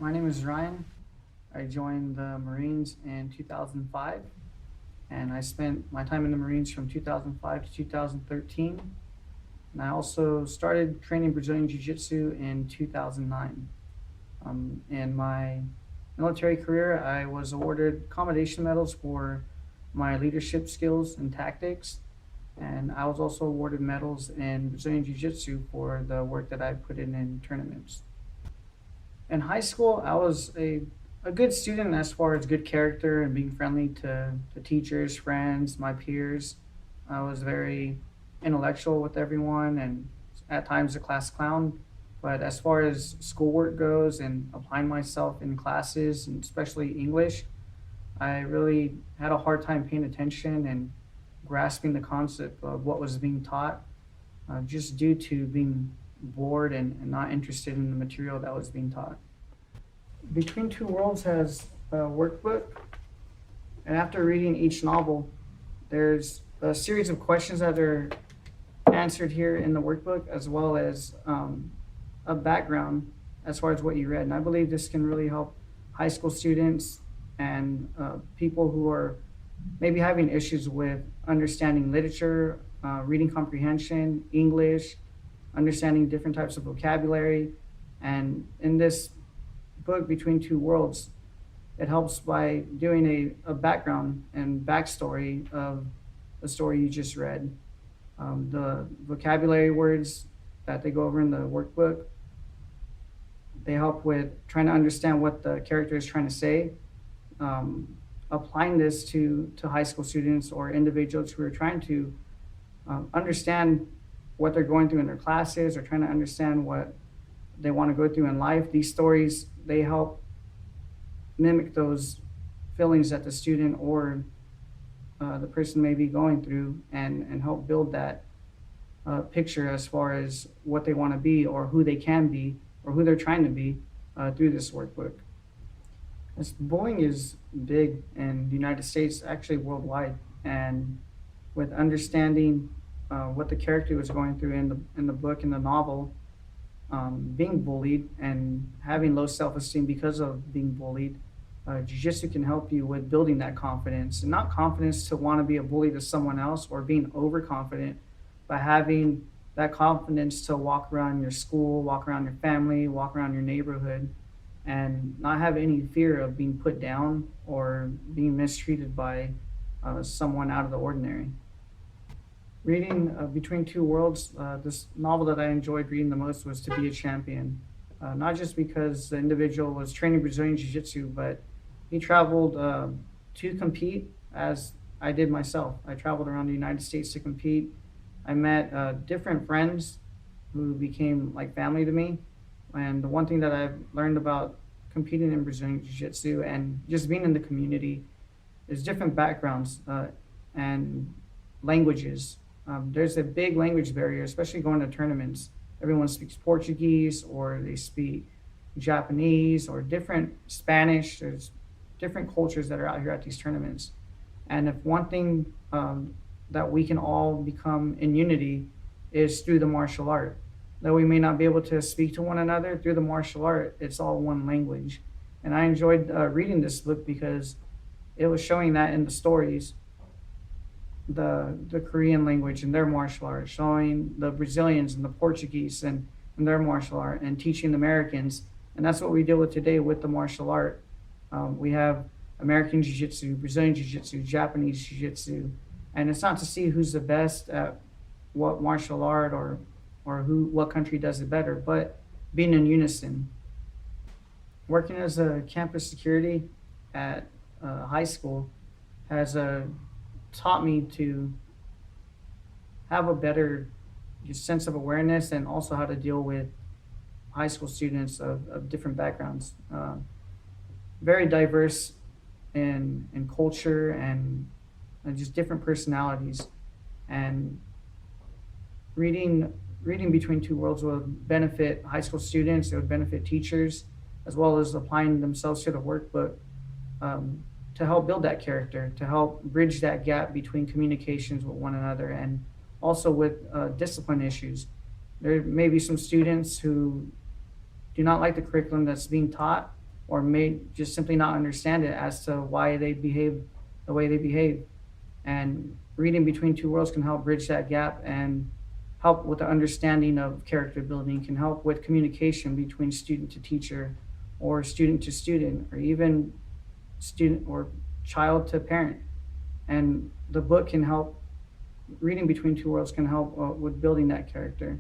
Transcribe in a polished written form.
My name is Ryan. I joined the Marines in 2005, and I spent my time in the Marines from 2005 to 2013. And I also started training Brazilian Jiu Jitsu in 2009. In my military career, I was awarded commendation medals for my leadership skills and tactics, and I was also awarded medals in Brazilian Jiu Jitsu for the work that I put in tournaments. In high school, I was a good student as far as good character and being friendly to teachers, friends, my peers. I was very intellectual with everyone and at times a class clown. But as far as schoolwork goes and applying myself in classes, and especially English, I really had a hard time paying attention and grasping the concept of what was being taught, just due to being bored and not interested in the material that was being taught. Between Two Worlds has a workbook, and after reading each novel, there's a series of questions that are answered here in the workbook, as well as a background as far as what you read. And I believe this can really help high school students and people who are maybe having issues with understanding literature, reading comprehension, English, understanding different types of vocabulary. And in this book, Between Two Worlds, it helps by doing a background and backstory of the story you just read. The vocabulary words that they go over in the workbook, they help with trying to understand what the character is trying to say. Applying this to high school students or individuals who are trying to understand what they're going through in their classes or trying to understand what they want to go through in life. These stories, they help mimic those feelings that the student or the person may be going through, and help build that picture as far as what they want to be or who they can be or who they're trying to be through this workbook. As bullying is big in the United States, actually worldwide, and with understanding what the character was going through in the book, in the novel, being bullied and having low self-esteem because of being bullied, jiu-jitsu can help you with building that confidence, and not confidence to want to be a bully to someone else or being overconfident, but having that confidence to walk around your school, walk around your family, walk around your neighborhood, and not have any fear of being put down or being mistreated by someone out of the ordinary. Reading Between Two Worlds, this novel that I enjoyed reading the most was To Be a Champion. Not just because the individual was training Brazilian Jiu Jitsu, but he traveled to compete as I did myself. I traveled around the United States to compete. I met different friends who became like family to me. And the one thing that I've learned about competing in Brazilian Jiu Jitsu and just being in the community is different backgrounds and languages. There's a big language barrier, especially going to tournaments. Everyone speaks Portuguese or they speak Japanese or different Spanish. There's different cultures that are out here at these tournaments. And if one thing that we can all become in unity is through the martial art. Though we may not be able to speak to one another, through the martial art, it's all one language. And I enjoyed reading this book because it was showing that in the stories, the Korean language and their martial art, showing the Brazilians and the Portuguese and their martial art, and teaching the Americans. And that's what we deal with today with the martial art. We have American Jiu-Jitsu, Brazilian Jiu-Jitsu, Japanese Jiu-Jitsu. And it's not to see who's the best at what martial art or what country does it better, but being in unison. Working as a campus security at high school has taught me to have a better sense of awareness, and also how to deal with high school students of different backgrounds. Very diverse in culture and just different personalities. And reading Between Two Worlds would benefit high school students, it would benefit teachers, as well as applying themselves to the workbook to help build that character, to help bridge that gap between communications with one another, and also with discipline issues. There may be some students who do not like the curriculum that's being taught, or may just simply not understand it as to why they behave the way they behave. And reading Between Two Worlds can help bridge that gap and help with the understanding of character building, can help with communication between student to teacher or student to student or even student or child to parent. And the book can help, reading Between Two Worlds can help with building that character.